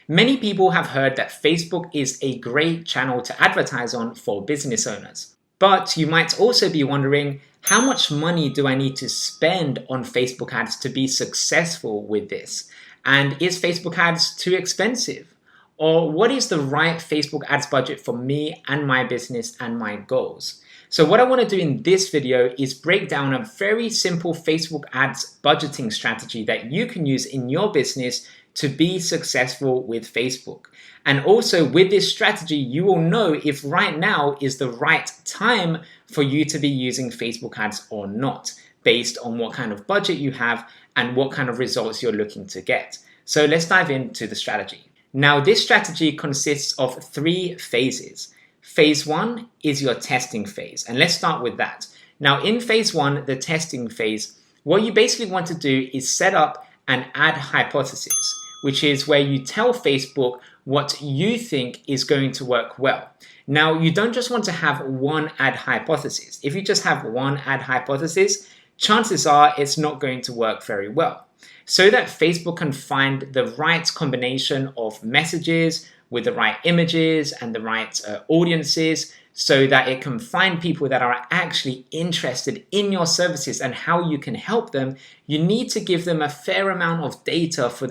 Many people have heard that Facebook is a great channel to advertise on for business owners. But you might also be wondering, how much money do I need to spend on Facebook ads to be successful with this? And is Facebook ads too expensive? Or what is the right Facebook ads budget for me and my business and my goals? So what I want to do in this video is break down a very simple Facebook ads budgeting strategy that you can use in your business to be successful with Facebook. And also with this strategy, you will know if right now is the right time for you to be using Facebook ads or not, based on what kind of budget you have and what kind of results you're looking to get. So let's dive into the strategy. Now, this strategy consists of 3 phases. Phase 1 is your testing phase, and let's start with that. Now, in phase 1, the testing phase, what you basically want to do is set up an ad hypothesis, which is where you tell Facebook what you think is going to work well. Now, you don't just want to have one ad hypothesis. If you just have one ad hypothesis, chances are it's not going to work very well. So that Facebook can find the right combination of messages with the right images and the right audiences, so that it can find people that are actually interested in your services and how you can help them, you need to give them a fair amount of data for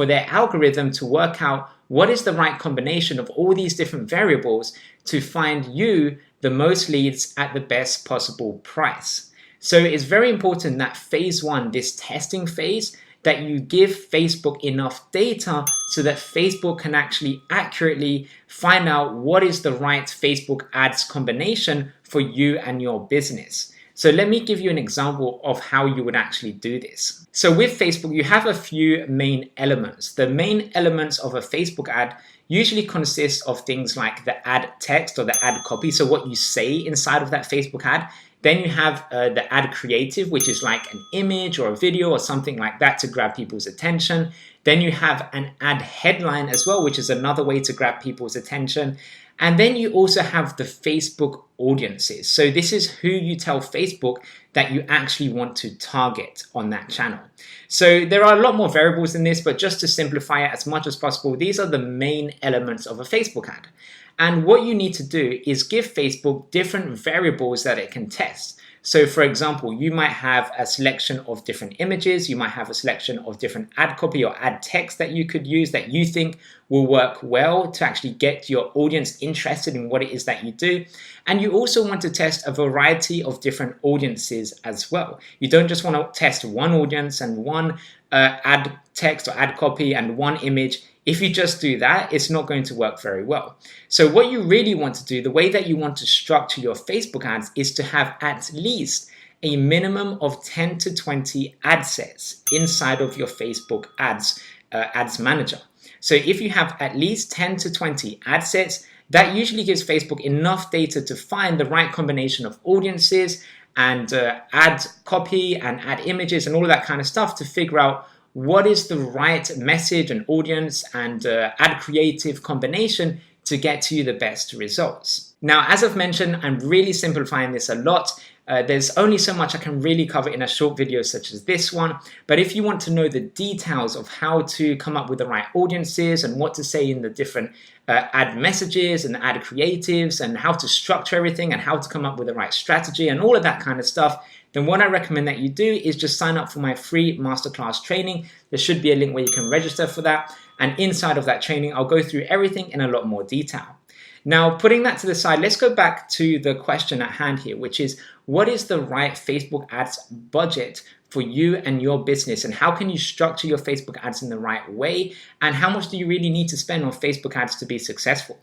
their algorithm to work out what is the right combination of all these different variables to find you the most leads at the best possible price. So it's very important that phase 1, this testing phase, that you give Facebook enough data so that Facebook can actually accurately find out what is the right Facebook ads combination for you and your business. So let me give you an example of how you would actually do this. So with Facebook, you have a few main elements. The main elements of a Facebook ad usually consist of things like the ad text or the ad copy, so what you say inside of that Facebook ad. Then you have the ad creative, which is like an image or a video or something like that to grab people's attention. Then you have an ad headline as well, which is another way to grab people's attention. And then you also have the Facebook audiences. So this is who you tell Facebook that you actually want to target on that channel. So there are a lot more variables in this, but just to simplify it as much as possible, these are the main elements of a Facebook ad. And what you need to do is give Facebook different variables that it can test. So for example, you might have a selection of different images, you might have a selection of different ad copy or ad text that you could use that you think will work well to actually get your audience interested in what it is that you do. And you also want to test a variety of different audiences as well. You don't just want to test one audience and one ad text or ad copy and one image. If you just do that, it's not going to work very well. So what you really want to do, the way that you want to structure your Facebook ads, is to have at least a minimum of 10 to 20 ad sets inside of your Facebook ads manager. So if you have at least 10 to 20 ad sets, that usually gives Facebook enough data to find the right combination of audiences and ad copy and ad images and all of that kind of stuff to figure out what is the right message and audience and ad creative combination to get to you the best results. Now, as I've mentioned, I'm really simplifying this a lot. There's only so much I can really cover in a short video such as this one. But if you want to know the details of how to come up with the right audiences and what to say in the different ad messages and ad creatives and how to structure everything and how to come up with the right strategy and all of that kind of stuff, then what I recommend that you do is just sign up for my free masterclass training. There should be a link where you can register for that. And inside of that training, I'll go through everything in a lot more detail. Now, putting that to the side, let's go back to the question at hand here, which is, what is the right Facebook ads budget for you and your business? And how can you structure your Facebook ads in the right way? And how much do you really need to spend on Facebook ads to be successful?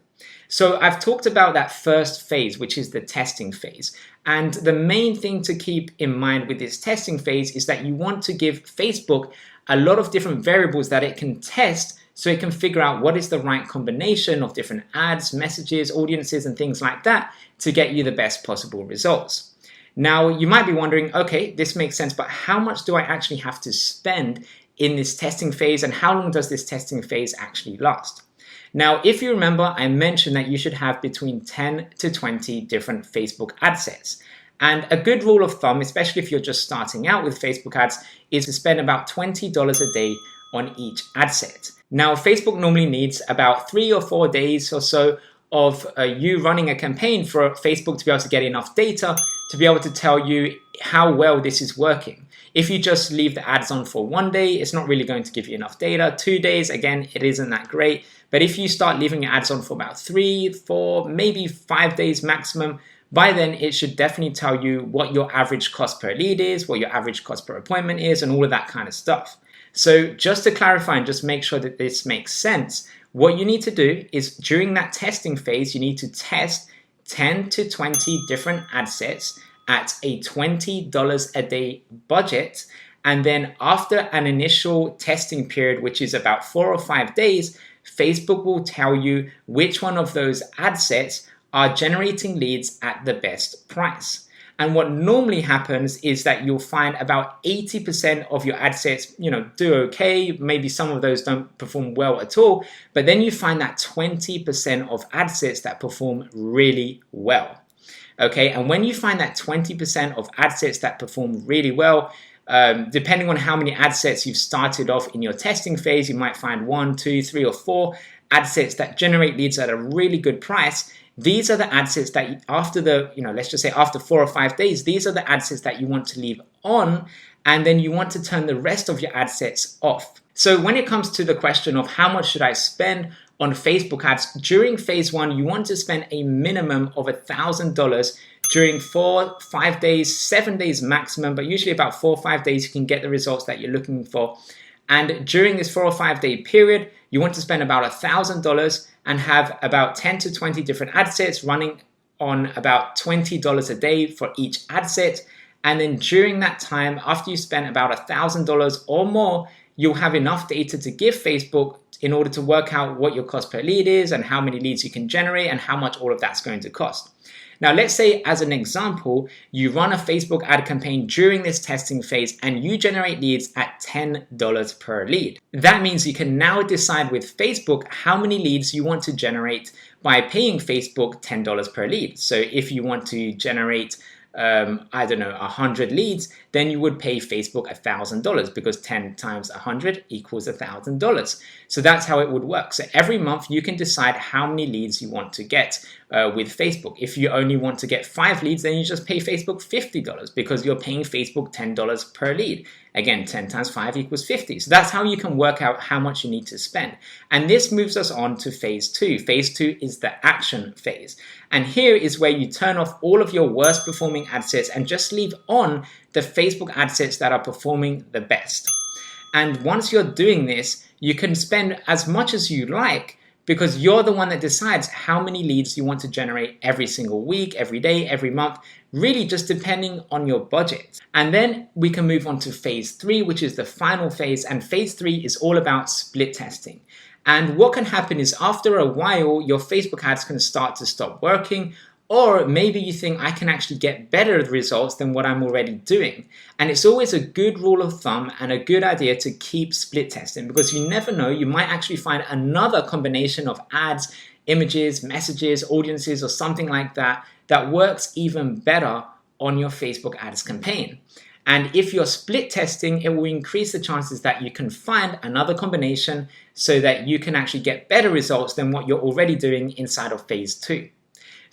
So I've talked about that first phase, which is the testing phase. And the main thing to keep in mind with this testing phase is that you want to give Facebook a lot of different variables that it can test so it can figure out what is the right combination of different ads, messages, audiences, and things like that to get you the best possible results. Now, you might be wondering, okay, this makes sense, but how much do I actually have to spend in this testing phase, and how long does this testing phase actually last? Now, if you remember, I mentioned that you should have between 10 to 20 different Facebook ad sets. And a good rule of thumb, especially if you're just starting out with Facebook ads, is to spend about $20 a day on each ad set. Now, Facebook normally needs about 3 or 4 days or so of you running a campaign for Facebook to be able to get enough data to be able to tell you how well this is working. If you just leave the ads on for 1 day, it's not really going to give you enough data. 2 days, again, it isn't that great. But if you start leaving your ads on for about 3, 4, maybe 5 days maximum, by then it should definitely tell you what your average cost per lead is, what your average cost per appointment is, and all of that kind of stuff. So just to clarify and just make sure that this makes sense, what you need to do is during that testing phase, you need to test 10 to 20 different ad sets at a $20 a day budget. And then after an initial testing period, which is about 4 or 5 days, Facebook will tell you which one of those ad sets are generating leads at the best price. And what normally happens is that you'll find about 80% of your ad sets, do okay. Maybe some of those don't perform well at all, but then you find that 20% of ad sets that perform really well. Okay, and when you find that 20% of ad sets that perform really well, depending on how many ad sets you've started off in your testing phase, you might find 1, 2, 3, or 4 ad sets that generate leads at a really good price. These are the ad sets that after let's just say after 4 or 5 days, these are the ad sets that you want to leave on, and then you want to turn the rest of your ad sets off. So when it comes to the question of how much should I spend on Facebook ads, during phase 1, you want to spend a minimum of $1,000 during 4, 5 days, 7 days maximum, but usually about 4 or 5 days you can get the results that you're looking for. And during this 4 or 5 day period, you want to spend about $1,000 and have about 10 to 20 different ad sets running on about $20 a day for each ad set. And then during that time, after you spend about $1,000 or more, you'll have enough data to give Facebook in order to work out what your cost per lead is and how many leads you can generate and how much all of that's going to cost. Now, let's say as an example, you run a Facebook ad campaign during this testing phase and you generate leads at $10 per lead. That means you can now decide with Facebook how many leads you want to generate by paying Facebook $10 per lead. So if you want to generate 100 leads, then you would pay Facebook $1,000 because 10 times 100 equals $1,000. So that's how it would work. So every month you can decide how many leads you want to get with Facebook. If you only want to get 5 leads, then you just pay Facebook $50 because you're paying Facebook $10 per lead. Again, 10 times 5 equals 50. So that's how you can work out how much you need to spend. And this moves us on to phase 2. Phase 2 is the action phase. And here is where you turn off all of your worst performing ad sets and just leave on the Facebook ad sets that are performing the best. And once you're doing this, you can spend as much as you like because you're the one that decides how many leads you want to generate every single week, every day, every month, really just depending on your budget. And then we can move on to phase 3, which is the final phase. And phase 3 is all about split testing. And what can happen is after a while, your Facebook ads can start to stop working, or maybe you think I can actually get better results than what I'm already doing. And it's always a good rule of thumb and a good idea to keep split testing because you never know, you might actually find another combination of ads, images, messages, audiences, or something like that that works even better on your Facebook ads campaign. And if you're split testing, it will increase the chances that you can find another combination so that you can actually get better results than what you're already doing inside of phase 2.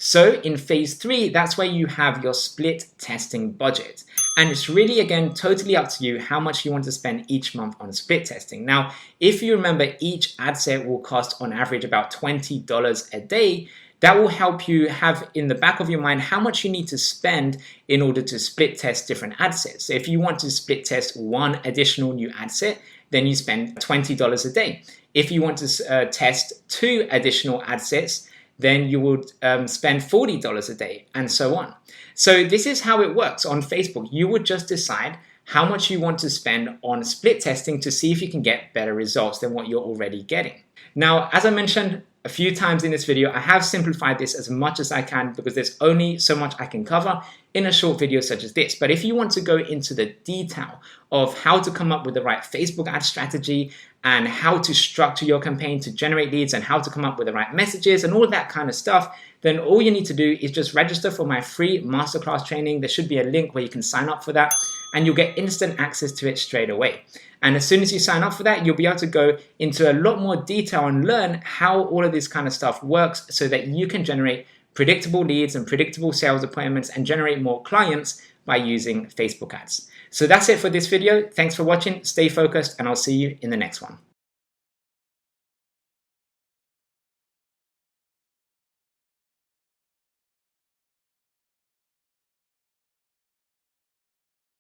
So in phase 3, that's where you have your split testing budget. And it's really, again, totally up to you how much you want to spend each month on split testing. Now, if you remember, each ad set will cost on average about $20 a day. That will help you have in the back of your mind how much you need to spend in order to split test different ad sets. So if you want to split test 1 additional new ad set, then you spend $20 a day. If you want to test 2 additional ad sets, then you would spend $40 a day, and so on. So this is how it works on Facebook. You would just decide how much you want to spend on split testing to see if you can get better results than what you're already getting. Now, as I mentioned a few times in this video, I have simplified this as much as I can because there's only so much I can cover in a short video such as this. But if you want to go into the detail of how to come up with the right Facebook ad strategy and how to structure your campaign to generate leads and how to come up with the right messages and all that kind of stuff, then all you need to do is just register for my free masterclass training. There should be a link where you can sign up for that and you'll get instant access to it straight away. And as soon as you sign up for that, you'll be able to go into a lot more detail and learn how all of this kind of stuff works so that you can generate predictable leads and predictable sales appointments and generate more clients by using Facebook ads. So that's it for this video. Thanks for watching, stay focused, and I'll see you in the next one.